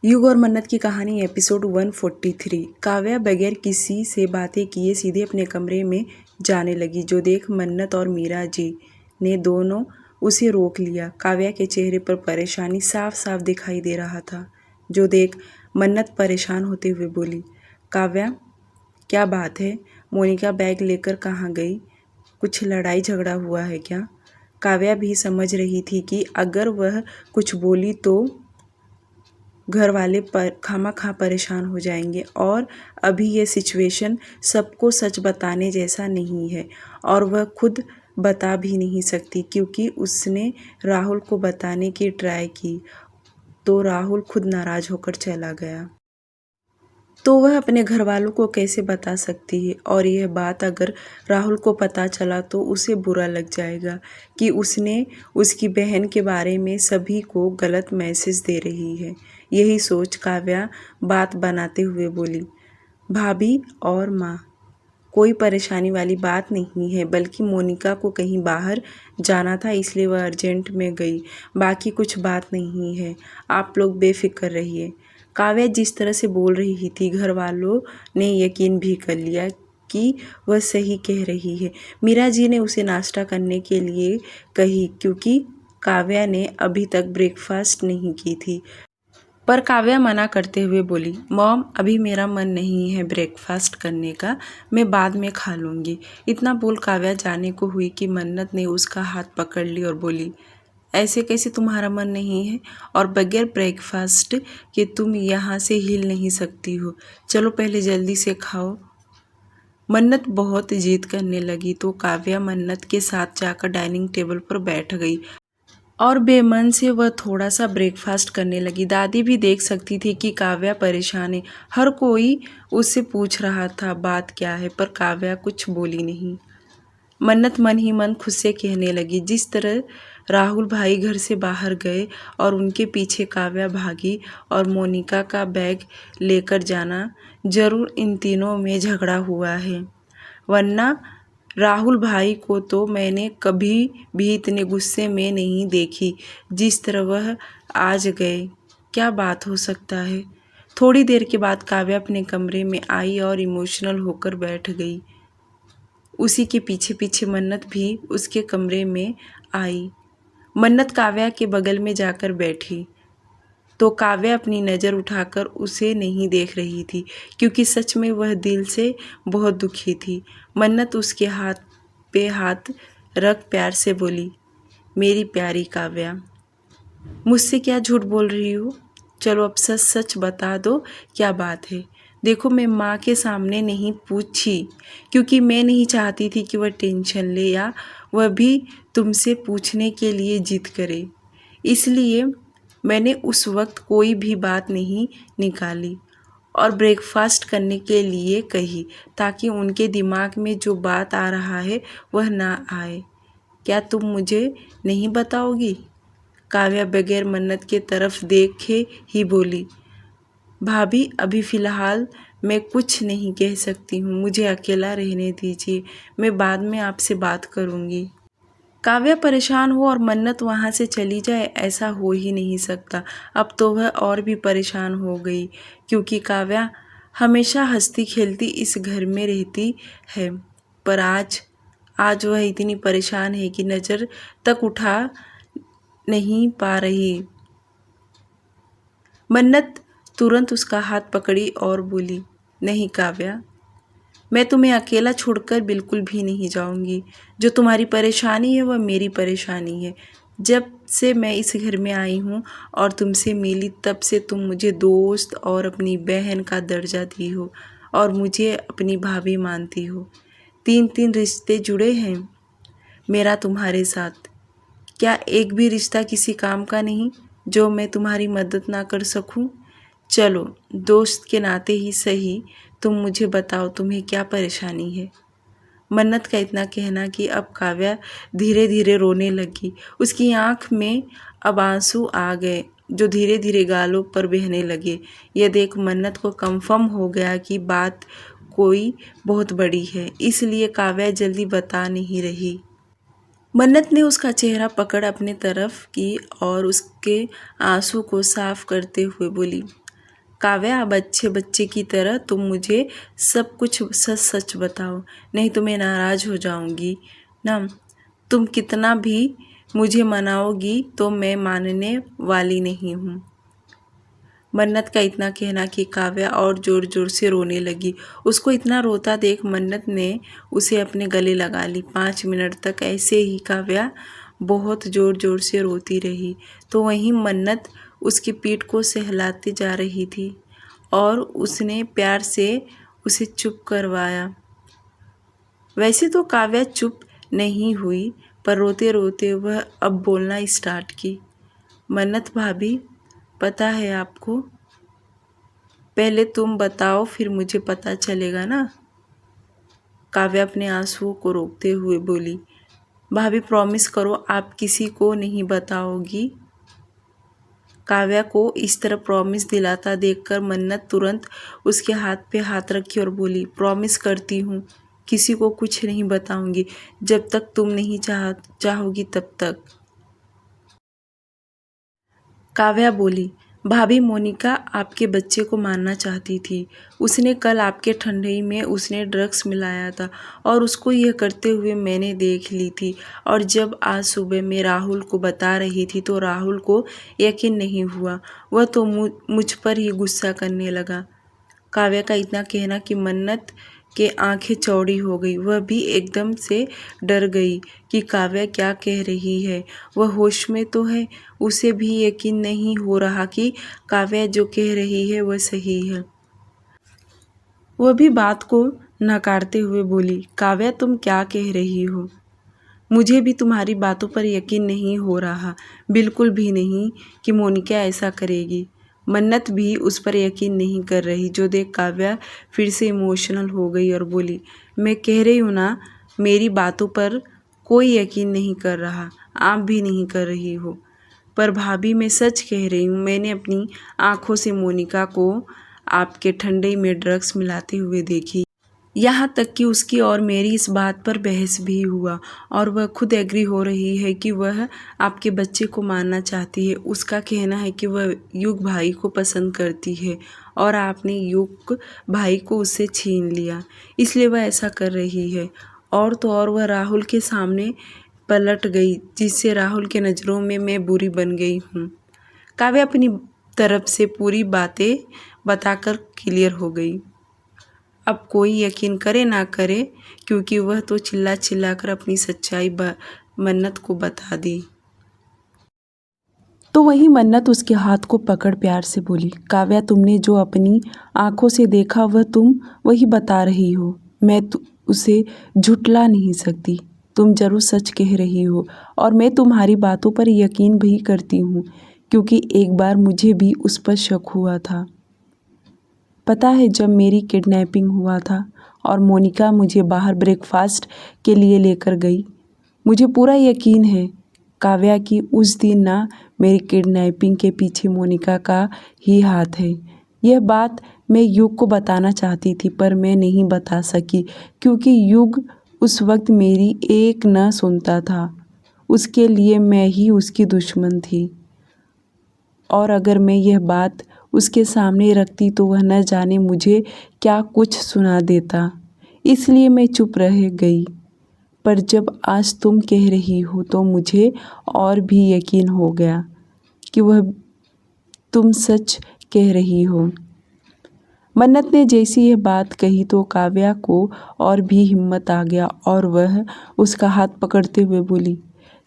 युग और मन्नत की कहानी एपिसोड 143। काव्या बगैर किसी से बातें किए सीधे अपने कमरे में जाने लगी। जो देख मन्नत और मीरा जी ने दोनों उसे रोक लिया। काव्या के चेहरे पर परेशानी साफ साफ दिखाई दे रहा था। जो देख मन्नत परेशान होते हुए बोली, काव्या क्या बात है? मोनिका बैग लेकर कहाँ गई? कुछ लड़ाई झगड़ा हुआ है क्या? काव्या भी समझ रही थी कि अगर वह कुछ बोली तो घर वाले खामखा परेशान हो जाएंगे और अभी ये सिचुएशन सबको सच बताने जैसा नहीं है और वह खुद बता भी नहीं सकती क्योंकि उसने राहुल को बताने की ट्राई की तो राहुल खुद नाराज़ होकर चला गया। तो वह अपने घर वालों को कैसे बता सकती है और यह बात अगर राहुल को पता चला तो उसे बुरा लग जाएगा कि उसने उसकी बहन के बारे में सभी को गलत मैसेज दे रही है। यही सोच काव्या बात बनाते हुए बोली, भाभी और माँ, कोई परेशानी वाली बात नहीं है, बल्कि मोनिका को कहीं बाहर जाना था इसलिए वह अर्जेंट में गई। बाकी कुछ बात नहीं है, आप लोग बेफिक्र रहिए। काव्या जिस तरह से बोल रही थी घर वालों ने यकीन भी कर लिया कि वह सही कह रही है। मीरा जी ने उसे नाश्ता करने के लिए कही क्योंकि काव्या ने अभी तक ब्रेकफास्ट नहीं की थी। पर काव्या मना करते हुए बोली, मॉम अभी मेरा मन नहीं है ब्रेकफास्ट करने का, मैं बाद में खा लूँगी। इतना बोल काव्या जाने को हुई कि मन्नत ने उसका हाथ पकड़ ली और बोली, ऐसे कैसे तुम्हारा मन नहीं है और बगैर ब्रेकफास्ट के तुम यहाँ से हिल नहीं सकती हो। चलो पहले जल्दी से खाओ। मन्नत बहुत जिद करने लगी तो काव्या मन्नत के साथ जाकर डाइनिंग टेबल पर बैठ गई और बेमन से वह थोड़ा सा ब्रेकफास्ट करने लगी। दादी भी देख सकती थी कि काव्या परेशान है। हर कोई उससे पूछ रहा था बात क्या है, पर काव्या कुछ बोली नहीं। मन्नत मन ही मन खुद से कहने लगी, जिस तरह राहुल भाई घर से बाहर गए और उनके पीछे काव्या भागी और मोनिका का बैग लेकर जाना, जरूर इन तीनों में झगड़ा हुआ है, वरना राहुल भाई को तो मैंने कभी भी इतने गुस्से में नहीं देखी जिस तरह वह आज गए। क्या बात हो सकता है? थोड़ी देर के बाद काव्या अपने कमरे में आई और इमोशनल होकर बैठ गई। उसी के पीछे पीछे मन्नत भी उसके कमरे में आई। मन्नत काव्या के बगल में जाकर बैठी तो काव्या अपनी नज़र उठाकर उसे नहीं देख रही थी क्योंकि सच में वह दिल से बहुत दुखी थी। मन्नत उसके हाथ पे हाथ रख प्यार से बोली, मेरी प्यारी काव्या, मुझसे क्या झूठ बोल रही हो? चलो अब सच सच बता दो, क्या बात है? देखो मैं माँ के सामने नहीं पूछी क्योंकि मैं नहीं चाहती थी कि वह टेंशन ले या वह भी तुमसे पूछने के लिए जिद करे, इसलिए मैंने उस वक्त कोई भी बात नहीं निकाली और ब्रेकफास्ट करने के लिए कही ताकि उनके दिमाग में जो बात आ रहा है वह ना आए। क्या तुम मुझे नहीं बताओगी? काव्या बगैर मन्नत के तरफ देखे ही बोली, भाभी अभी फ़िलहाल मैं कुछ नहीं कह सकती हूँ, मुझे अकेला रहने दीजिए, मैं बाद में आपसे बात करूँगी। काव्या परेशान हो और मन्नत वहाँ से चली जाए, ऐसा हो ही नहीं सकता। अब तो वह और भी परेशान हो गई क्योंकि काव्या हमेशा हंसती खेलती इस घर में रहती है, पर आज वह इतनी परेशान है कि नज़र तक उठा नहीं पा रही। मन्नत तुरंत उसका हाथ पकड़ी और बोली, नहीं काव्या, मैं तुम्हें अकेला छोड़कर बिल्कुल भी नहीं जाऊंगी। जो तुम्हारी परेशानी है वह मेरी परेशानी है। जब से मैं इस घर में आई हूँ और तुमसे मिली तब से तुम मुझे दोस्त और अपनी बहन का दर्जा दी हो और मुझे अपनी भाभी मानती हो। 3 रिश्ते जुड़े हैं मेरा तुम्हारे साथ। क्या एक भी रिश्ता किसी काम का नहीं जो मैं तुम्हारी मदद ना कर सकूं? चलो दोस्त के नाते ही सही, तुम मुझे बताओ तुम्हें क्या परेशानी है? मन्नत का इतना कहना कि अब काव्या धीरे धीरे रोने लगी। उसकी आंख में अब आंसू आ गए जो धीरे धीरे गालों पर बहने लगे। यह देख मन्नत को कंफर्म हो गया कि बात कोई बहुत बड़ी है, इसलिए काव्या जल्दी बता नहीं रही। मन्नत ने उसका चेहरा पकड़ अपने तरफ की और उसके आंसू को साफ करते हुए बोली, काव्या, अब अच्छे बच्चे की तरह तुम मुझे सब कुछ सच सच बताओ, नहीं तो मैं नाराज़ हो जाऊंगी ना। तुम कितना भी मुझे मनाओगी तो मैं मानने वाली नहीं हूँ। मन्नत का इतना कहना कि काव्या और ज़ोर ज़ोर से रोने लगी। उसको इतना रोता देख मन्नत ने उसे अपने गले लगा ली। 5 मिनट तक ऐसे ही काव्या बहुत ज़ोर ज़ोर से रोती रही। तो वहीं मन्नत उसकी पीठ को सहलाते जा रही थी और उसने प्यार से उसे चुप करवाया। वैसे तो काव्या चुप नहीं हुई, पर रोते रोते वह अब बोलना स्टार्ट की। मन्नत भाभी, पता है आपको, पहले तुम बताओ फिर मुझे पता चलेगा ना। काव्या अपने आंसुओं को रोकते हुए बोली। भाभी प्रॉमिस करो आप किसी को नहीं बताओगी। काव्या को इस तरह प्रॉमिस दिलाता देखकर मन्नत तुरंत उसके हाथ पे हाथ रखी और बोली, प्रॉमिस करती हूँ किसी को कुछ नहीं बताऊंगी, जब तक तुम नहीं चाहोगी तब तक। काव्या बोली, भाभी मोनिका आपके बच्चे को मारना चाहती थी। उसने कल आपके ठंडई में उसने ड्रग्स मिलाया था और उसको यह करते हुए मैंने देख ली थी। और जब आज सुबह मैं राहुल को बता रही थी तो राहुल को यकीन नहीं हुआ, वह तो मुझ पर ही गुस्सा करने लगा। काव्या का इतना कहना कि मन्नत के आंखें चौड़ी हो गई। वह भी एकदम से डर गई कि काव्या क्या कह रही है। वह होश में तो है, उसे भी यकीन नहीं हो रहा कि काव्या जो कह रही है वह सही है। वह भी बात को नकारते हुए बोली, काव्या तुम क्या कह रही हो? मुझे भी तुम्हारी बातों पर यकीन नहीं हो रहा, बिल्कुल भी नहीं कि मोनिका ऐसा करेगी। मन्नत भी उस पर यकीन नहीं कर रही, जो देख काव्या फिर से इमोशनल हो गई और बोली, मैं कह रही हूँ ना, मेरी बातों पर कोई यकीन नहीं कर रहा, आप भी नहीं कर रही हो। पर भाभी मैं सच कह रही हूँ, मैंने अपनी आँखों से मोनिका को आपके ठंडई में ड्रग्स मिलाते हुए देखी। यहाँ तक कि उसकी और मेरी इस बात पर बहस भी हुआ और वह खुद एग्री हो रही है कि वह आपके बच्चे को मारना चाहती है। उसका कहना है कि वह युग भाई को पसंद करती है और आपने युग भाई को उससे छीन लिया, इसलिए वह ऐसा कर रही है। और तो और वह राहुल के सामने पलट गई, जिससे राहुल के नज़रों में मैं बुरी बन गई हूँ। काव्या अपनी तरफ से पूरी बातें बताकर क्लियर हो गई। अब कोई यकीन करे ना करे, क्योंकि वह तो चिल्ला चिल्ला कर अपनी सच्चाई मन्नत को बता दी। तो वही मन्नत उसके हाथ को पकड़ प्यार से बोली, काव्या तुमने जो अपनी आंखों से देखा वह तुम वही बता रही हो। मैं उसे झुठला नहीं सकती, तुम जरूर सच कह रही हो और मैं तुम्हारी बातों पर यकीन भी करती हूँ, क्योंकि एक बार मुझे भी उस पर शक हुआ था। पता है जब मेरी किडनैपिंग हुआ था और मोनिका मुझे बाहर ब्रेकफास्ट के लिए लेकर गई, मुझे पूरा यकीन है काव्या कि उस दिन ना मेरी किडनैपिंग के पीछे मोनिका का ही हाथ है। यह बात मैं युग को बताना चाहती थी, पर मैं नहीं बता सकी क्योंकि युग उस वक्त मेरी एक न सुनता था। उसके लिए मैं ही उसकी दुश्मन थी और अगर मैं यह बात उसके सामने रखती तो वह न जाने मुझे क्या कुछ सुना देता, इसलिए मैं चुप रह गई। पर जब आज तुम कह रही हो तो मुझे और भी यकीन हो गया कि वह तुम सच कह रही हो। मन्नत ने जैसी यह बात कही तो काव्या को और भी हिम्मत आ गया और वह उसका हाथ पकड़ते हुए बोली,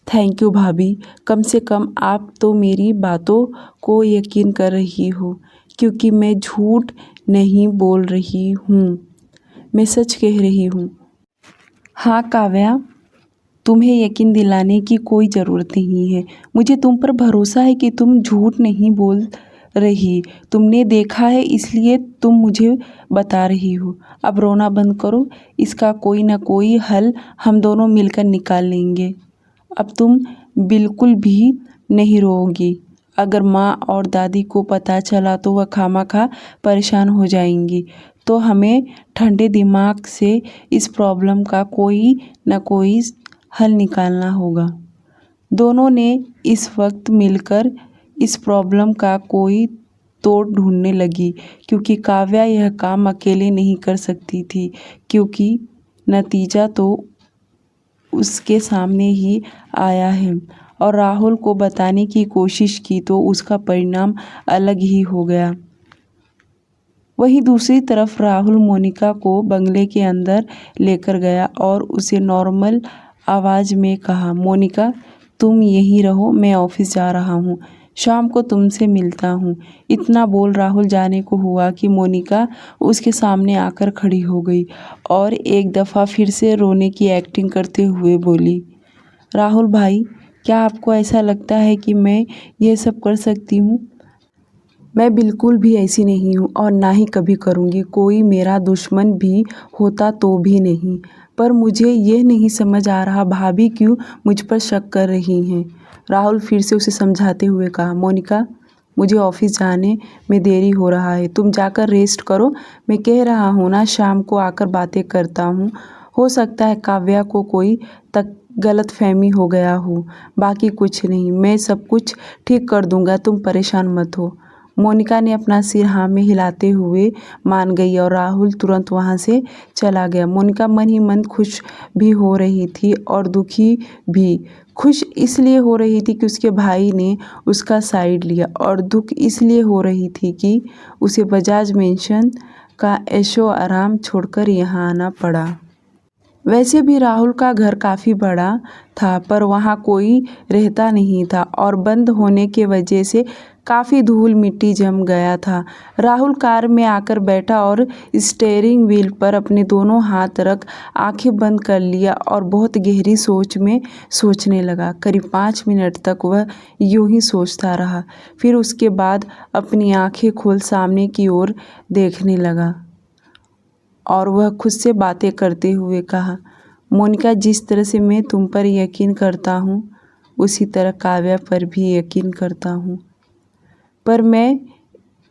थैंक यू भाभी, कम से कम आप तो मेरी बातों को यकीन कर रही हो, क्योंकि मैं झूठ नहीं बोल रही हूँ, मैं सच कह रही हूँ। हाँ काव्या, तुम्हें यकीन दिलाने की कोई ज़रूरत नहीं है, मुझे तुम पर भरोसा है कि तुम झूठ नहीं बोल रही। तुमने देखा है इसलिए तुम मुझे बता रही हो। अब रोना बंद करो, इसका कोई ना कोई हल हम दोनों मिलकर निकाल लेंगे। अब तुम बिल्कुल भी नहीं रोओगी। अगर माँ और दादी को पता चला तो वह खामखा परेशान हो जाएंगी। तो हमें ठंडे दिमाग से इस प्रॉब्लम का कोई ना कोई हल निकालना होगा। दोनों ने इस वक्त मिलकर इस प्रॉब्लम का कोई तोड़ ढूंढने लगी, क्योंकि काव्या यह काम अकेले नहीं कर सकती थी, क्योंकि नतीजा तो उसके सामने ही आया है। और राहुल को बताने की कोशिश की तो उसका परिणाम अलग ही हो गया। वहीं दूसरी तरफ राहुल मोनिका को बंगले के अंदर लेकर गया और उसे नॉर्मल आवाज़ में कहा, मोनिका तुम यहीं रहो, मैं ऑफिस जा रहा हूँ, शाम को तुमसे मिलता हूँ। इतना बोल राहुल जाने को हुआ कि मोनिका उसके सामने आकर खड़ी हो गई और एक दफ़ा फिर से रोने की एक्टिंग करते हुए बोली, राहुल भाई, क्या आपको ऐसा लगता है कि मैं यह सब कर सकती हूँ? मैं बिल्कुल भी ऐसी नहीं हूँ और ना ही कभी करूँगी। कोई मेरा दुश्मन भी होता तो भी नहीं। पर मुझे ये नहीं समझ आ रहा भाभी क्यों मुझ पर शक कर रही हैं। राहुल फिर से उसे समझाते हुए कहा, मोनिका मुझे ऑफिस जाने में देरी हो रहा है, तुम जाकर रेस्ट करो। मैं कह रहा हूँ ना, शाम को आकर बातें करता हूँ। हो सकता है काव्या को कोई गलत फहमी हो गया हो, बाकी कुछ नहीं। मैं सब कुछ ठीक कर दूंगा, तुम परेशान मत हो। मोनिका ने अपना सिर हाँ में हिलाते हुए मान गई और राहुल तुरंत वहाँ से चला गया। मोनिका मन ही मन खुश भी हो रही थी और दुखी भी। खुश इसलिए हो रही थी कि उसके भाई ने उसका साइड लिया, और दुख इसलिए हो रही थी कि उसे बजाज मेंशन का ऐशो आराम छोड़कर यहाँ आना पड़ा। वैसे भी राहुल का घर काफ़ी बड़ा था, पर वहाँ कोई रहता नहीं था और बंद होने के वजह से काफ़ी धूल मिट्टी जम गया था। राहुल कार में आकर बैठा और स्टीयरिंग व्हील पर अपने दोनों हाथ रख आंखें बंद कर लिया और बहुत गहरी सोच में सोचने लगा। करीब 5 मिनट तक वह यूं ही सोचता रहा। फिर उसके बाद अपनी आंखें खोल सामने की ओर देखने लगा और वह खुद से बातें करते हुए कहा, मोनिका जिस तरह से मैं तुम पर यकीन करता हूँ, उसी तरह काव्या पर भी यकीन करता हूँ। पर मैं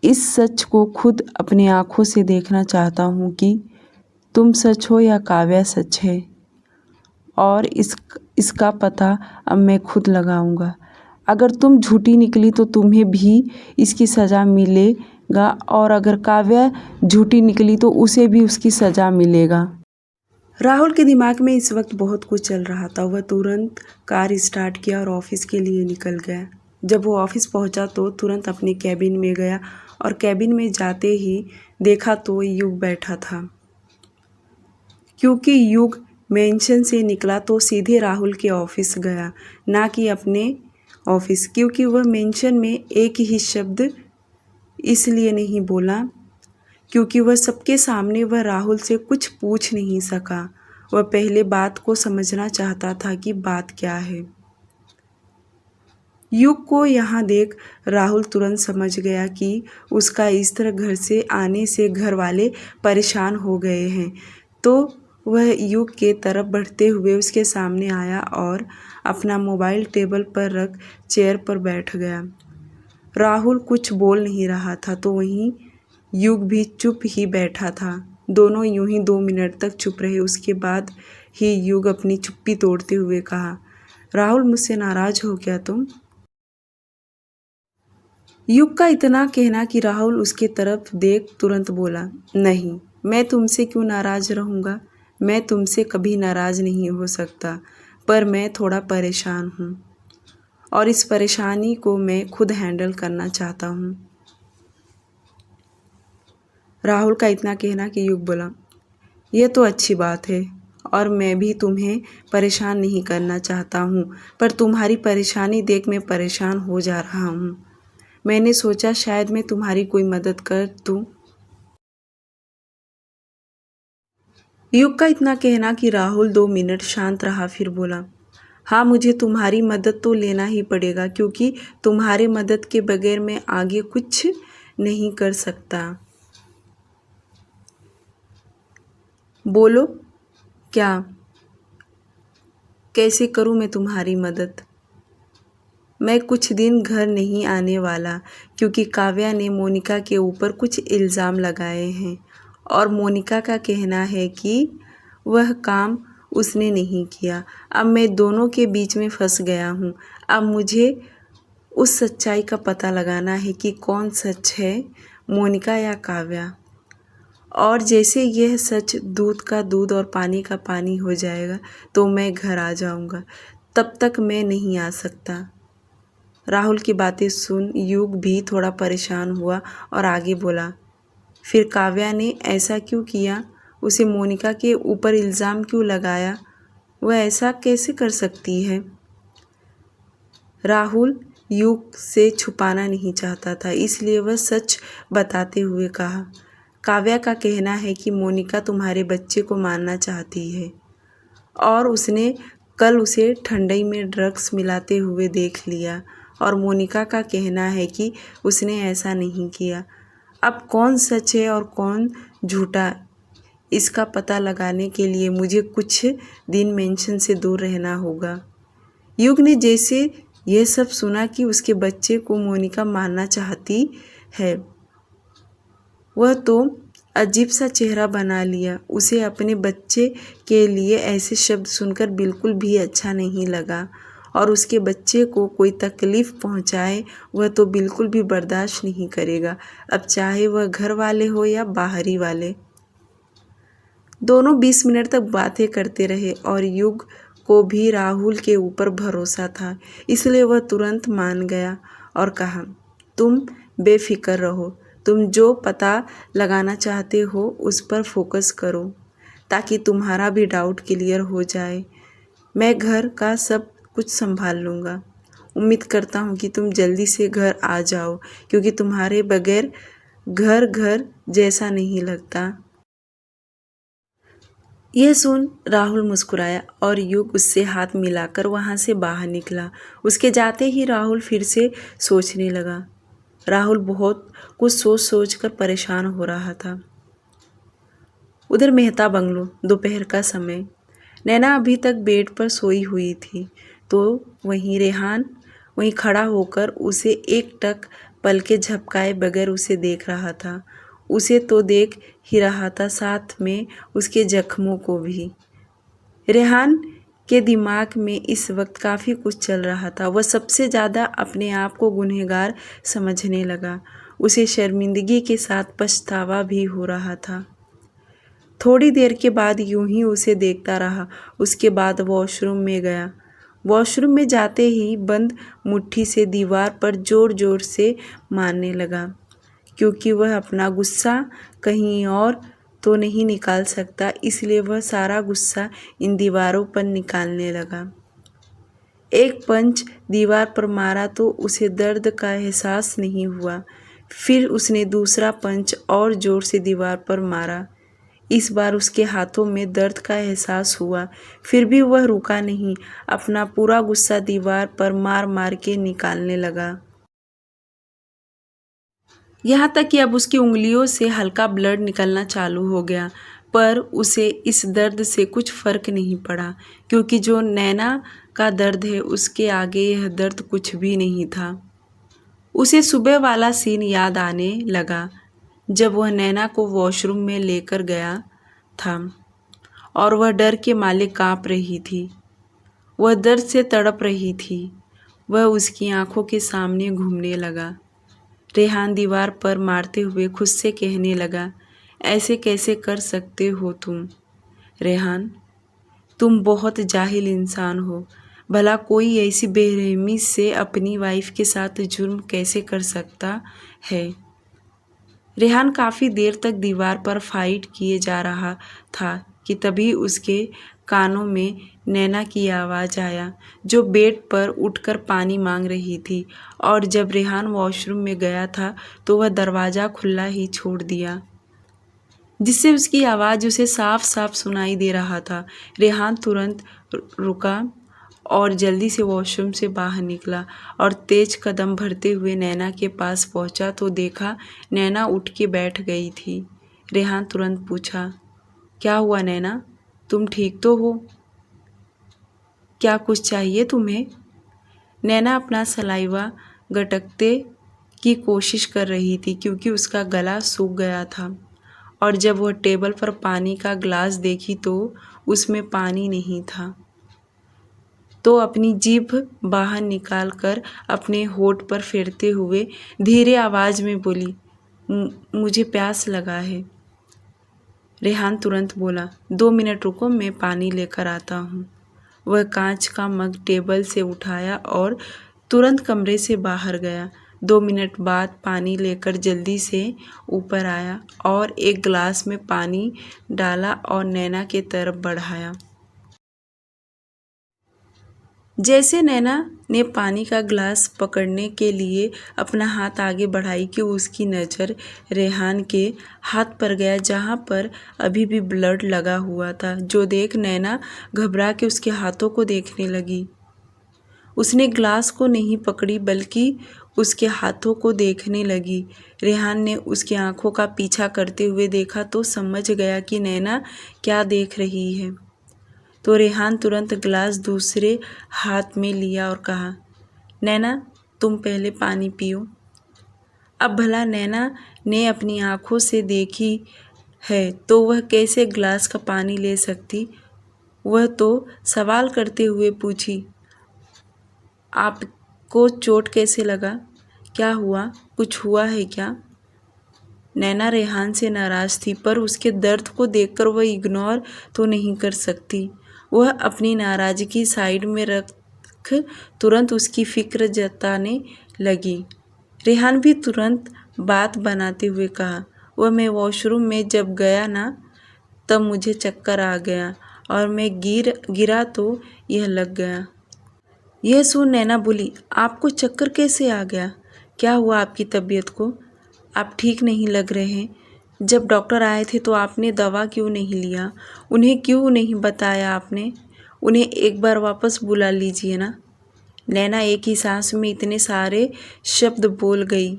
इस सच को खुद अपनी आँखों से देखना चाहता हूँ कि तुम सच हो या काव्या सच है। और इसका पता अब मैं खुद लगाऊंगा। अगर तुम झूठी निकली तो तुम्हें भी इसकी सज़ा मिलेगा, और अगर काव्या झूठी निकली तो उसे भी उसकी सज़ा मिलेगा। राहुल के दिमाग में इस वक्त बहुत कुछ चल रहा था। वह तुरंत कार स्टार्ट किया और ऑफिस के लिए निकल गया। जब वो ऑफिस पहुंचा तो तुरंत अपने कैबिन में गया और कैबिन में जाते ही देखा तो युग बैठा था। क्योंकि युग मेंशन से निकला तो सीधे राहुल के ऑफिस गया, ना कि अपने ऑफिस। क्योंकि वह मेंशन में एक ही शब्द इसलिए नहीं बोला क्योंकि वह सबके सामने वह राहुल से कुछ पूछ नहीं सका। वह पहले बात को समझना चाहता था कि बात क्या है। युग को यहाँ देख राहुल तुरंत समझ गया कि उसका इस तरह घर से आने से घर वाले परेशान हो गए हैं। तो वह युग के तरफ बढ़ते हुए उसके सामने आया और अपना मोबाइल टेबल पर रख चेयर पर बैठ गया। राहुल कुछ बोल नहीं रहा था तो वहीं युग भी चुप ही बैठा था। दोनों यूं ही 2 मिनट तक चुप रहे। उसके बाद ही युग अपनी चुप्पी तोड़ते हुए कहा, राहुल मुझसे नाराज हो क्या तुम? युग का इतना कहना कि राहुल उसके तरफ देख तुरंत बोला, नहीं, मैं तुमसे क्यों नाराज रहूँगा? मैं तुमसे कभी नाराज नहीं हो सकता, पर मैं थोड़ा परेशान हूँ और इस परेशानी को मैं खुद हैंडल करना चाहता हूँ। राहुल का इतना कहना कि युग बोला, यह तो अच्छी बात है और मैं भी तुम्हें परेशान नहीं करना चाहता हूँ, पर तुम्हारी परेशानी देख मैं परेशान हो जा रहा हूँ। मैंने सोचा शायद मैं तुम्हारी कोई मदद कर दूँ। युग का इतना कहना कि राहुल 2 मिनट शांत रहा, फिर बोला, हाँ मुझे तुम्हारी मदद तो लेना ही पड़ेगा क्योंकि तुम्हारे मदद के बगैर मैं आगे कुछ नहीं कर सकता। बोलो क्या? कैसे करूँ मैं तुम्हारी मदद? मैं कुछ दिन घर नहीं आने वाला क्योंकि काव्या ने मोनिका के ऊपर कुछ इल्ज़ाम लगाए हैं और मोनिका का कहना है कि वह काम उसने नहीं किया। अब मैं दोनों के बीच में फंस गया हूँ। अब मुझे उस सच्चाई का पता लगाना है कि कौन सच है, मोनिका या काव्या। और जैसे यह सच दूध का दूध और पानी का पानी हो जाएगा तो मैं घर आ जाऊंगा, तब तक मैं नहीं आ सकता। राहुल की बातें सुन युग भी थोड़ा परेशान हुआ और आगे बोला, फिर काव्या ने ऐसा क्यों किया? उसे मोनिका के ऊपर इल्ज़ाम क्यों लगाया? वह ऐसा कैसे कर सकती है? राहुल युग से छुपाना नहीं चाहता था, इसलिए वह सच बताते हुए कहा, काव्या का कहना है कि मोनिका तुम्हारे बच्चे को मारना चाहती है और उसने कल उसे ठंडई में ड्रग्स मिलाते हुए देख लिया, और मोनिका का कहना है कि उसने ऐसा नहीं किया। अब कौन सच है और कौन झूठा, इसका पता लगाने के लिए मुझे कुछ दिन मेंशन से दूर रहना होगा। युग ने जैसे यह सब सुना कि उसके बच्चे को मोनिका मारना चाहती है, वह तो अजीब सा चेहरा बना लिया। उसे अपने बच्चे के लिए ऐसे शब्द सुनकर बिल्कुल भी अच्छा नहीं लगा, और उसके बच्चे को कोई तकलीफ़ पहुंचाए वह तो बिल्कुल भी बर्दाश्त नहीं करेगा, अब चाहे वह घर वाले हो या बाहरी वाले। दोनों 20 मिनट तक बातें करते रहे और युग को भी राहुल के ऊपर भरोसा था, इसलिए वह तुरंत मान गया और कहा, तुम बेफिक्र रहो, तुम जो पता लगाना चाहते हो उस पर फोकस करो ताकि तुम्हारा भी डाउट क्लियर हो जाए। मैं घर का सब कुछ संभाल लूँगा। उम्मीद करता हूँ कि तुम जल्दी से घर आ जाओ, क्योंकि तुम्हारे बगैर घर घर जैसा नहीं लगता। यह सुन राहुल मुस्कुराया और युग उससे हाथ मिलाकर वहाँ से बाहर निकला। उसके जाते ही राहुल फिर से सोचने लगा। राहुल बहुत कुछ सोच सोच कर परेशान हो रहा था। उधर मेहता बंगलो, दोपहर का समय। नैना अभी तक बेड पर सोई हुई थी, तो वहीं रेहान वहीं खड़ा होकर उसे एकटक पलकें झपकाए बगैर उसे देख रहा था। उसे तो देख ही रहा था, साथ में उसके जख्मों को भी। रेहान के दिमाग में इस वक्त काफ़ी कुछ चल रहा था। वह सबसे ज़्यादा अपने आप को गुनहगार समझने लगा। उसे शर्मिंदगी के साथ पछतावा भी हो रहा था। थोड़ी देर के बाद यूं ही उसे देखता रहा। उसके बाद वॉशरूम में गया। वॉशरूम में जाते ही बंद मुट्ठी से दीवार पर ज़ोर ज़ोर से मारने लगा, क्योंकि वह अपना गुस्सा कहीं और तो नहीं निकाल सकता, इसलिए वह सारा गुस्सा इन दीवारों पर निकालने लगा। एक पंच दीवार पर मारा तो उसे दर्द का एहसास नहीं हुआ। फिर उसने दूसरा पंच और ज़ोर से दीवार पर मारा। इस बार उसके हाथों में दर्द का एहसास हुआ, फिर भी वह रुका नहीं। अपना पूरा गुस्सा दीवार पर मार मार के निकालने लगा। यहाँ तक कि अब उसकी उंगलियों से हल्का ब्लड निकलना चालू हो गया, पर उसे इस दर्द से कुछ फ़र्क नहीं पड़ा, क्योंकि जो नैना का दर्द है उसके आगे यह दर्द कुछ भी नहीं था। उसे सुबह वाला सीन याद आने लगा, जब वह नैना को वॉशरूम में लेकर गया था और वह डर के मारे काँप रही थी। वह दर्द से तड़प रही थी। वह उसकी आंखों के सामने घूमने लगा। रेहान दीवार पर मारते हुए खुद से कहने लगा, ऐसे कैसे कर सकते हो तुम रेहान? तुम बहुत जाहिल इंसान हो। भला कोई ऐसी बेरहमी से अपनी वाइफ के साथ जुर्म कैसे कर सकता है? रेहान काफ़ी देर तक दीवार पर फाइट किए जा रहा था कि तभी उसके कानों में नैना की आवाज़ आया, जो बेड पर उठकर पानी मांग रही थी। और जब रेहान वॉशरूम में गया था तो वह दरवाज़ा खुला ही छोड़ दिया, जिससे उसकी आवाज़ उसे साफ साफ सुनाई दे रहा था। रेहान तुरंत रुका और जल्दी से वॉशरूम से बाहर निकला और तेज कदम भरते हुए नैना के पास पहुंचा तो देखा नैना उठ के बैठ गई थी। रेहान तुरंत पूछा, क्या हुआ नैना, तुम ठीक तो हो? क्या कुछ चाहिए तुम्हें? नैना अपना सलाइवा गटकते की कोशिश कर रही थी, क्योंकि उसका गला सूख गया था, और जब वह टेबल पर पानी का ग्लास देखी तो उसमें पानी नहीं था। तो अपनी जीभ बाहर निकाल कर अपने होठ पर फेरते हुए धीरे आवाज़ में बोली, मुझे प्यास लगा है। रेहान तुरंत बोला, 2 मिनट रुको, मैं पानी लेकर आता हूँ। वह कांच का मग टेबल से उठाया और तुरंत कमरे से बाहर गया। 2 मिनट बाद पानी लेकर जल्दी से ऊपर आया और एक गिलास में पानी डाला और नैना के तरफ बढ़ाया। जैसे नैना ने पानी का गिलास पकड़ने के लिए अपना हाथ आगे बढ़ाई कि उसकी नज़र रेहान के हाथ पर गया जहाँ पर अभी भी ब्लड लगा हुआ था, जो देख नैना घबरा के उसके हाथों को देखने लगी। उसने गिलास को नहीं पकड़ी बल्कि उसके हाथों को देखने लगी। रेहान ने उसकी आंखों का पीछा करते हुए देखा तो समझ गया कि नैना क्या देख रही है। तो रेहान तुरंत गिलास दूसरे हाथ में लिया और कहा, नैना तुम पहले पानी पियो। अब भला नैना ने अपनी आंखों से देखी है तो वह कैसे गिलास का पानी ले सकती। वह तो सवाल करते हुए पूछी, आपको चोट कैसे लगा? क्या हुआ? कुछ हुआ है क्या? नैना रेहान से नाराज़ थी पर उसके दर्द को देखकर वह इग्नोर तो नहीं कर सकती। वह अपनी नाराज़गी साइड में रख तुरंत उसकी फिक्र जताने लगी। रेहान भी तुरंत बात बनाते हुए कहा, वह मैं वॉशरूम में जब गया ना तब मुझे चक्कर आ गया और मैं गिरा तो यह लग गया। यह सुन नैना बोली, आपको चक्कर कैसे आ गया? क्या हुआ आपकी तबीयत को? आप ठीक नहीं लग रहे हैं। जब डॉक्टर आए थे तो आपने दवा क्यों नहीं लिया? उन्हें क्यों नहीं बताया आपने? उन्हें एक बार वापस बुला लीजिए ना। नैना एक ही सांस में इतने सारे शब्द बोल गई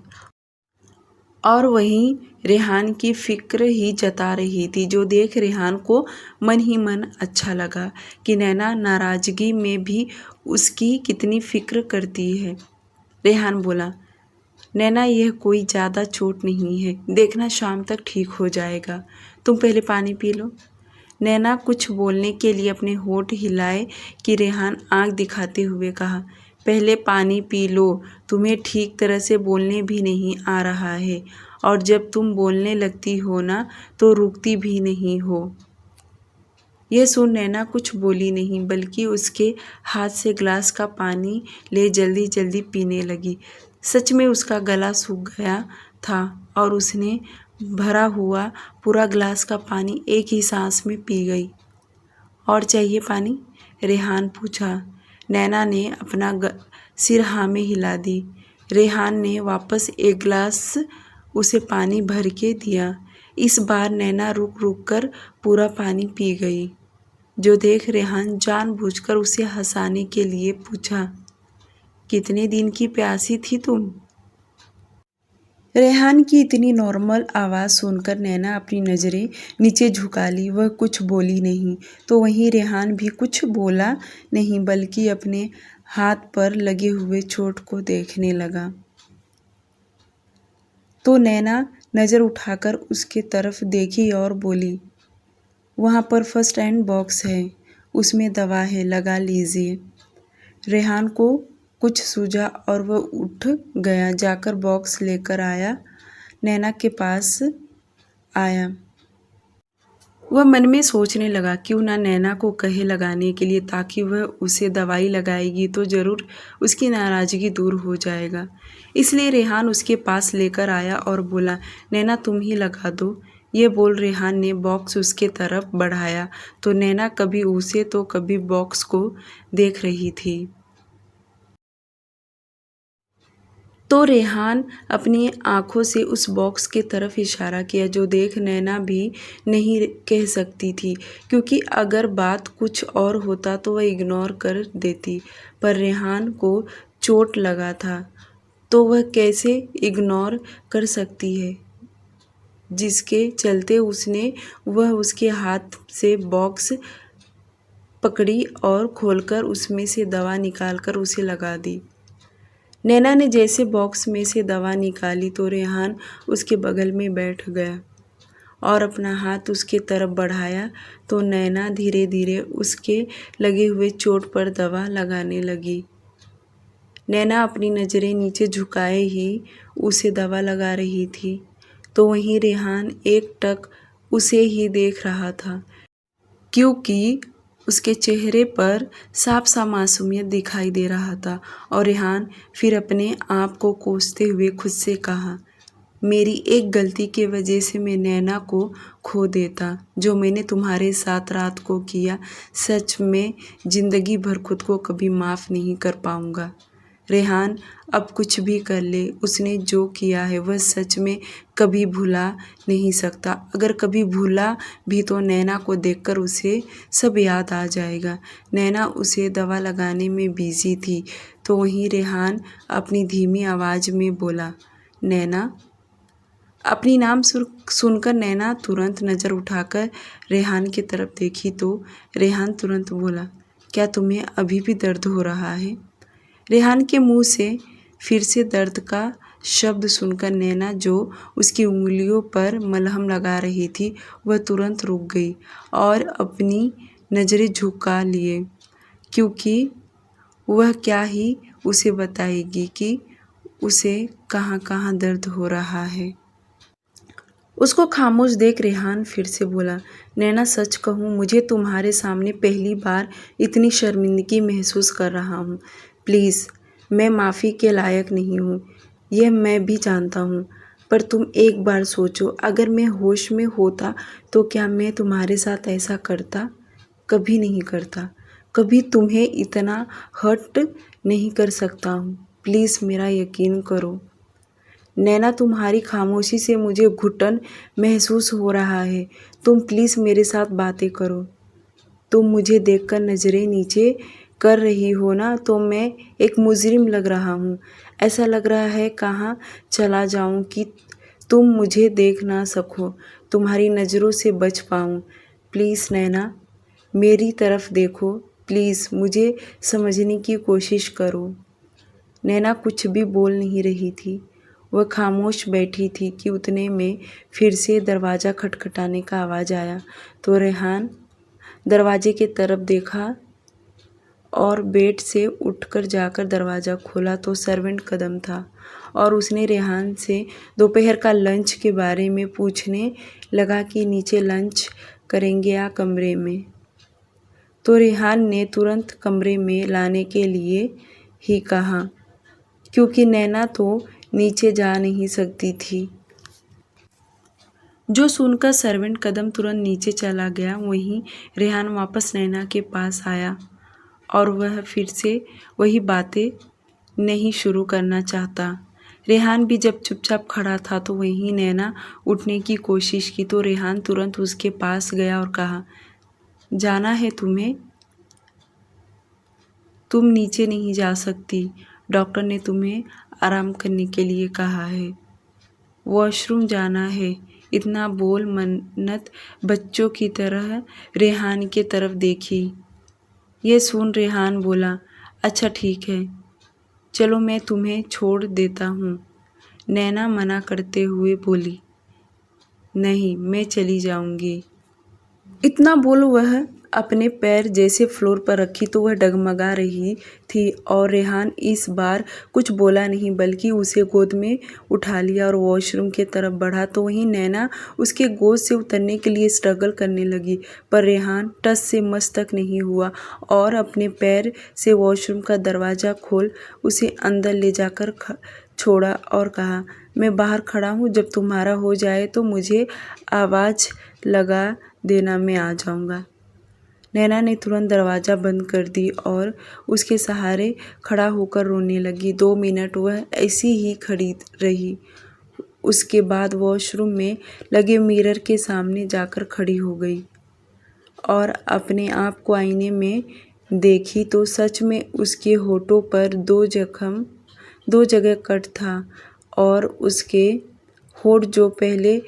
और वहीं रेहान की फिक्र ही जता रही थी, जो देख रेहान को मन ही मन अच्छा लगा कि नैना नाराज़गी में भी उसकी कितनी फिक्र करती है। रेहान बोला, नैना यह कोई ज़्यादा चोट नहीं है, देखना शाम तक ठीक हो जाएगा। तुम पहले पानी पी लो। नैना कुछ बोलने के लिए अपने होठ हिलाए कि रेहान आंख दिखाते हुए कहा, पहले पानी पी लो, तुम्हें ठीक तरह से बोलने भी नहीं आ रहा है और जब तुम बोलने लगती हो ना तो रुकती भी नहीं हो। यह सुन नैना कुछ बोली नहीं बल्कि उसके हाथ से गिलास का पानी ले जल्दी जल्दी पीने लगी। सच में उसका गला सूख गया था और उसने भरा हुआ पूरा गिलास का पानी एक ही सांस में पी गई। और चाहिए पानी? रेहान पूछा। नैना ने अपना सिर हाँ में हिला दी। रेहान ने वापस एक गिलास उसे पानी भर के दिया। इस बार नैना रुक रुक कर पूरा पानी पी गई, जो देख रेहान जानबूझकर उसे हंसाने के लिए पूछा, कितने दिन की प्यासी थी तुम? रेहान की इतनी नॉर्मल आवाज़ सुनकर नैना अपनी नज़रें नीचे झुका ली। वह कुछ बोली नहीं तो वहीं रेहान भी कुछ बोला नहीं बल्कि अपने हाथ पर लगे हुए चोट को देखने लगा। तो नैना नज़र उठाकर उसके तरफ देखी और बोली, वहाँ पर फर्स्ट एड बॉक्स है, उसमें दवा है, लगा लीजिए। रेहान को कुछ सूझा और वह उठ गया, जाकर बॉक्स लेकर आया। नैना के पास आया। वह मन में सोचने लगा, क्यों ना नैना को कहे लगाने के लिए, ताकि वह उसे दवाई लगाएगी तो ज़रूर उसकी नाराज़गी दूर हो जाएगा। इसलिए रेहान उसके पास लेकर आया और बोला, नैना तुम ही लगा दो। ये बोल रेहान ने बॉक्स उसके तरफ बढ़ाया तो नैना कभी उसे तो कभी बॉक्स को देख रही थी। तो रेहान अपनी आंखों से उस बॉक्स की तरफ इशारा किया, जो देख नैना भी नहीं कह सकती थी, क्योंकि अगर बात कुछ और होता तो वह इग्नोर कर देती, पर रेहान को चोट लगा था तो वह कैसे इग्नोर कर सकती है, जिसके चलते वह उसके हाथ से बॉक्स पकड़ी और खोलकर उसमें से दवा निकालकर उसे लगा दी। नैना ने जैसे बॉक्स में से दवा निकाली तो रेहान उसके बगल में बैठ गया और अपना हाथ उसके तरफ बढ़ाया तो नैना धीरे धीरे उसके लगे हुए चोट पर दवा लगाने लगी। नैना अपनी नज़रें नीचे झुकाए ही उसे दवा लगा रही थी, तो वहीं रेहान एकटक उसे ही देख रहा था, क्योंकि उसके चेहरे पर साफ सा मासूमियत दिखाई दे रहा था। और रेहान फिर अपने आप को कोसते हुए खुद से कहा, मेरी एक गलती की वजह से मैं नैना को खो देता। जो मैंने तुम्हारे साथ रात को किया, सच में ज़िंदगी भर खुद को कभी माफ़ नहीं कर पाऊँगा। रेहान अब कुछ भी कर ले, उसने जो किया है वह सच में कभी भुला नहीं सकता। अगर कभी भूला भी तो नैना को देखकर उसे सब याद आ जाएगा। नैना उसे दवा लगाने में बिजी थी, तो वहीं रेहान अपनी धीमी आवाज़ में बोला, नैना। अपनी नाम सुनकर नैना तुरंत नज़र उठाकर रेहान की तरफ देखी तो रेहान तुरंत बोला, क्या तुम्हें अभी भी दर्द हो रहा है? रेहान के मुंह से फिर से दर्द का शब्द सुनकर नैना जो उसकी उंगलियों पर मलहम लगा रही थी वह तुरंत रुक गई और अपनी नज़रें झुका लिए, क्योंकि वह क्या ही उसे बताएगी कि उसे कहाँ कहाँ दर्द हो रहा है। उसको खामोश देख रेहान फिर से बोला, नैना सच कहूँ मुझे तुम्हारे सामने पहली बार इतनी शर्मिंदगी महसूस कर रहा हूँ। प्लीज़, मैं माफ़ी के लायक नहीं हूँ, यह मैं भी जानता हूँ, पर तुम एक बार सोचो, अगर मैं होश में होता तो क्या मैं तुम्हारे साथ ऐसा करता? कभी नहीं करता। कभी तुम्हें इतना हर्ट नहीं कर सकता हूँ। प्लीज़ मेरा यकीन करो। नैना, तुम्हारी खामोशी से मुझे घुटन महसूस हो रहा है। तुम प्लीज़ मेरे साथ बातें करो। तुम मुझे देखकर नज़रें नीचे कर रही हो ना, तो मैं एक मुजरिम लग रहा हूँ। ऐसा लग रहा है कहाँ चला जाऊँ कि तुम मुझे देख ना सको, तुम्हारी नज़रों से बच पाऊँ। प्लीज़ नैना, मेरी तरफ देखो। प्लीज़ मुझे समझने की कोशिश करो। नैना कुछ भी बोल नहीं रही थी, वह खामोश बैठी थी कि उतने में फिर से दरवाज़ा खटखटाने का आवाज़ आया। तो रेहान दरवाजे की तरफ देखा और बेड से उठकर जाकर दरवाज़ा खोला तो सर्वेंट कदम था और उसने रेहान से दोपहर का लंच के बारे में पूछने लगा कि नीचे लंच करेंगे या कमरे में। तो रेहान ने तुरंत कमरे में लाने के लिए ही कहा, क्योंकि नैना तो नीचे जा नहीं सकती थी। जो सुनकर सर्वेंट कदम तुरंत नीचे चला गया। वहीं रेहान वापस नैना के पास आया और वह फिर से वही बातें नहीं शुरू करना चाहता। रेहान भी जब चुपचाप खड़ा था तो वहीं नैना उठने की कोशिश की तो रेहान तुरंत उसके पास गया और कहा, जाना है तुम्हें? तुम नीचे नहीं जा सकती, डॉक्टर ने तुम्हें आराम करने के लिए कहा है। वॉशरूम जाना है। इतना बोल मन्नत बच्चों की तरह रेहान की तरफ देखी। ये सुन रेहान बोला, अच्छा ठीक है, चलो मैं तुम्हें छोड़ देता हूँ। नैना मना करते हुए बोली, नहीं, मैं चली जाऊँगी। इतना बोल वह अपने पैर जैसे फ्लोर पर रखी तो वह डगमगा रही थी और रेहान इस बार कुछ बोला नहीं, बल्कि उसे गोद में उठा लिया और वॉशरूम की तरफ बढ़ा। तो वहीं नैना उसके गोद से उतरने के लिए स्ट्रगल करने लगी, पर रेहान टस से मस तक नहीं हुआ और अपने पैर से वॉशरूम का दरवाज़ा खोल उसे अंदर ले जाकर छोड़ा और कहा, मैं बाहर खड़ा हूँ, जब तुम्हारा हो जाए तो मुझे आवाज़ लगा देना, मैं आ जाऊँगा। नैना ने तुरंत दरवाज़ा बंद कर दी और उसके सहारे खड़ा होकर रोने लगी। 2 मिनट वह ऐसी ही खड़ी रही। उसके बाद वॉशरूम में लगे मिरर के सामने जाकर खड़ी हो गई और अपने आप को आईने में देखी तो सच में उसके होठों पर 2 जगह कट था और उसके होठ जो पहले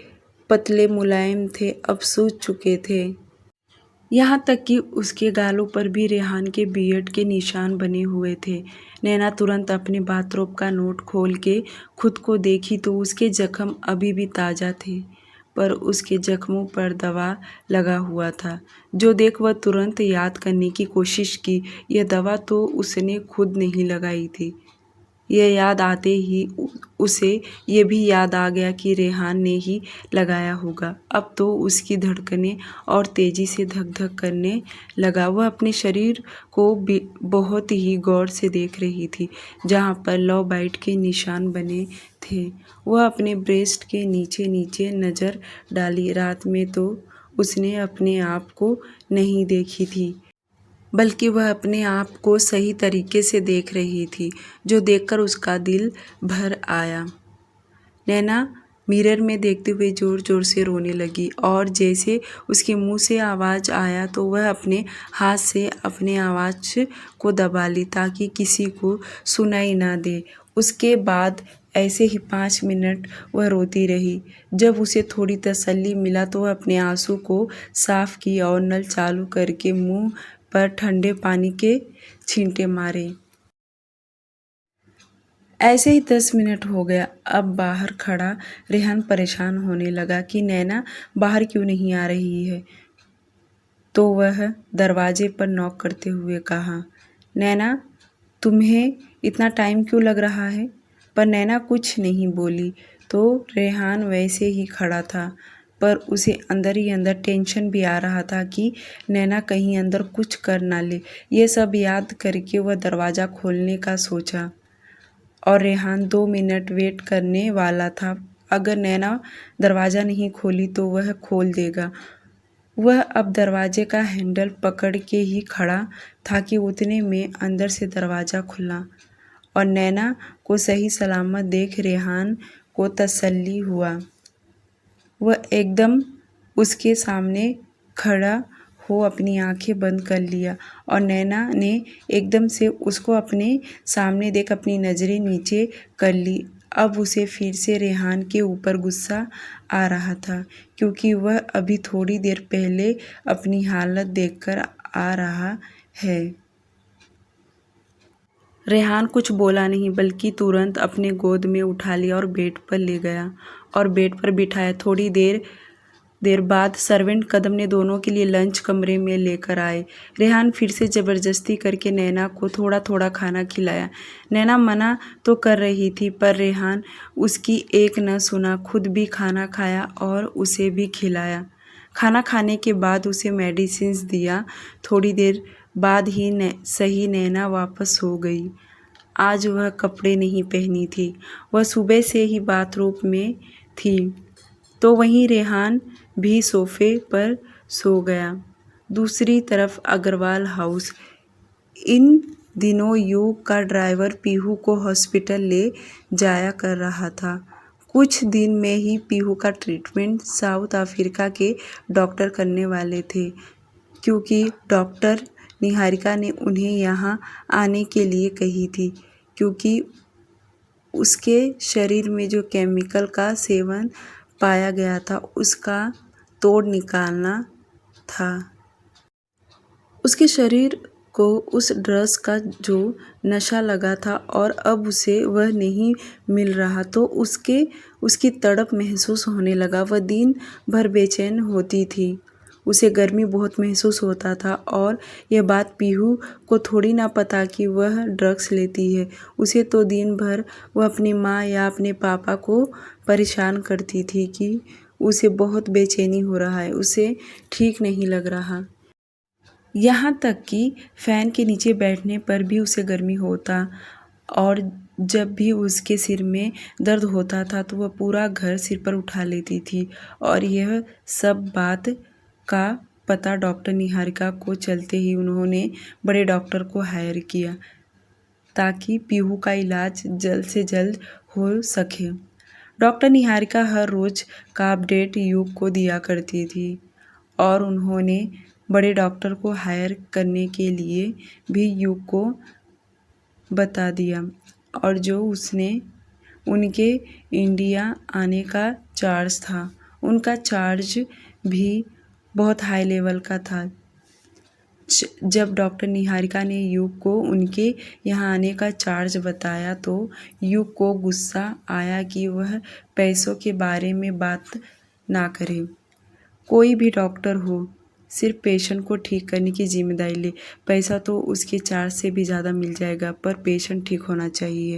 पतले मुलायम थे अब सूज चुके थे। यहाँ तक कि उसके गालों पर भी रेहान के बियर्ड के निशान बने हुए थे। नैना तुरंत अपने बाथरोब का नोट खोल के खुद को देखी तो उसके जख्म अभी भी ताज़ा थे, पर उसके जख्मों पर दवा लगा हुआ था, जो देख वह तुरंत याद करने की कोशिश की। यह दवा तो उसने खुद नहीं लगाई थी। यह याद आते ही उसे ये भी याद आ गया कि रेहान ने ही लगाया होगा। अब तो उसकी धड़कनें और तेज़ी से धक धक करने लगा। वह अपने शरीर को भी बहुत ही गौर से देख रही थी, जहाँ पर लव बाइट के निशान बने थे। वह अपने ब्रेस्ट के नीचे नीचे नज़र डाली। रात में तो उसने अपने आप को नहीं देखी थी, बल्कि वह अपने आप को सही तरीके से देख रही थी, जो देखकर उसका दिल भर आया। नैना मिरर में देखते हुए ज़ोर ज़ोर से रोने लगी, और जैसे उसके मुंह से आवाज़ आया तो वह अपने हाथ से अपने आवाज़ को दबा ली ताकि किसी को सुनाई ना दे। उसके बाद ऐसे ही 5 मिनट वह रोती रही। जब उसे थोड़ी तसल्ली मिला तो वह अपने आंसू को साफ किया और नल चालू करके मुंह पर ठंडे पानी के छींटे मारे। ऐसे ही 10 मिनट हो गया। अब बाहर खड़ा रेहान परेशान होने लगा कि नैना बाहर क्यों नहीं आ रही है। तो वह दरवाजे पर नॉक करते हुए कहा, नैना तुम्हें इतना टाइम क्यों लग रहा है। पर नैना कुछ नहीं बोली। तो रेहान वैसे ही खड़ा था, पर उसे अंदर ही अंदर टेंशन भी आ रहा था कि नैना कहीं अंदर कुछ कर ना ले। ये सब याद करके वह दरवाज़ा खोलने का सोचा, और रेहान 2 मिनट वेट करने वाला था। अगर नैना दरवाज़ा नहीं खोली तो वह खोल देगा। वह अब दरवाजे का हैंडल पकड़ के ही खड़ा था कि उतने में अंदर से दरवाज़ा खुला, और नैना को सही सलामत देख रेहान को तसल्ली हुआ। वह एकदम उसके सामने खड़ा हो अपनी आंखें बंद कर लिया, और नैना ने एकदम से उसको अपने सामने देख अपनी नज़रें नीचे कर ली। अब उसे फिर से रेहान के ऊपर गुस्सा आ रहा था, क्योंकि वह अभी थोड़ी देर पहले अपनी हालत देखकर आ रहा है। रेहान कुछ बोला नहीं, बल्कि तुरंत अपने गोद में उठा लिया और बेड पर ले गया और बेड पर बिठाया। थोड़ी देर बाद सर्वेंट कदम ने दोनों के लिए लंच कमरे में लेकर आए। रेहान फिर से ज़बरदस्ती करके नैना को थोड़ा थोड़ा खाना खिलाया। नैना मना तो कर रही थी, पर रेहान उसकी एक न सुना। खुद भी खाना खाया और उसे भी खिलाया। खाना खाने के बाद उसे मेडिसिन्स दिया। थोड़ी देर बाद ही सही नैना वापस सो गई। आज वह कपड़े नहीं पहनी थी। वह सुबह से ही बाथरूम में थी। तो वहीं रेहान भी सोफे पर सो गया। दूसरी तरफ अग्रवाल हाउस। इन दिनों युग का ड्राइवर पीहू को हॉस्पिटल ले जाया कर रहा था। कुछ दिन में ही पीहू का ट्रीटमेंट साउथ अफ्रीका के डॉक्टर करने वाले थे, क्योंकि डॉक्टर निहारिका ने उन्हें यहाँ आने के लिए कही थी, क्योंकि उसके शरीर में जो केमिकल का सेवन पाया गया था उसका तोड़ निकालना था। उसके शरीर को उस ड्रग्स का जो नशा लगा था और अब उसे वह नहीं मिल रहा, तो उसकी तड़प महसूस होने लगा। वह दिन भर बेचैन होती थी। उसे गर्मी बहुत महसूस होता था, और यह बात पीहू को थोड़ी ना पता कि वह ड्रग्स लेती है। उसे तो दिन भर वह अपनी माँ या अपने पापा को परेशान करती थी कि उसे बहुत बेचैनी हो रहा है, उसे ठीक नहीं लग रहा। यहाँ तक कि फ़ैन के नीचे बैठने पर भी उसे गर्मी होता, और जब भी उसके सिर में दर्द होता था तो वह पूरा घर सिर पर उठा लेती थी। और यह सब बात का पता डॉक्टर निहारिका को चलते ही उन्होंने बड़े डॉक्टर को हायर किया, ताकि पीहू का इलाज जल्द से जल्द हो सके। डॉक्टर निहारिका हर रोज़ का अपडेट युग को दिया करती थी, और उन्होंने बड़े डॉक्टर को हायर करने के लिए भी युग को बता दिया, और जो उसने उनके इंडिया आने का चार्ज था, उनका चार्ज भी बहुत हाई लेवल का था। जब डॉक्टर निहारिका ने युग को उनके यहाँ आने का चार्ज बताया तो युग को गुस्सा आया कि वह पैसों के बारे में बात ना करे। कोई भी डॉक्टर हो, सिर्फ पेशेंट को ठीक करने की जिम्मेदारी ले। पैसा तो उसके चार्ज से भी ज़्यादा मिल जाएगा, पर पेशेंट ठीक होना चाहिए।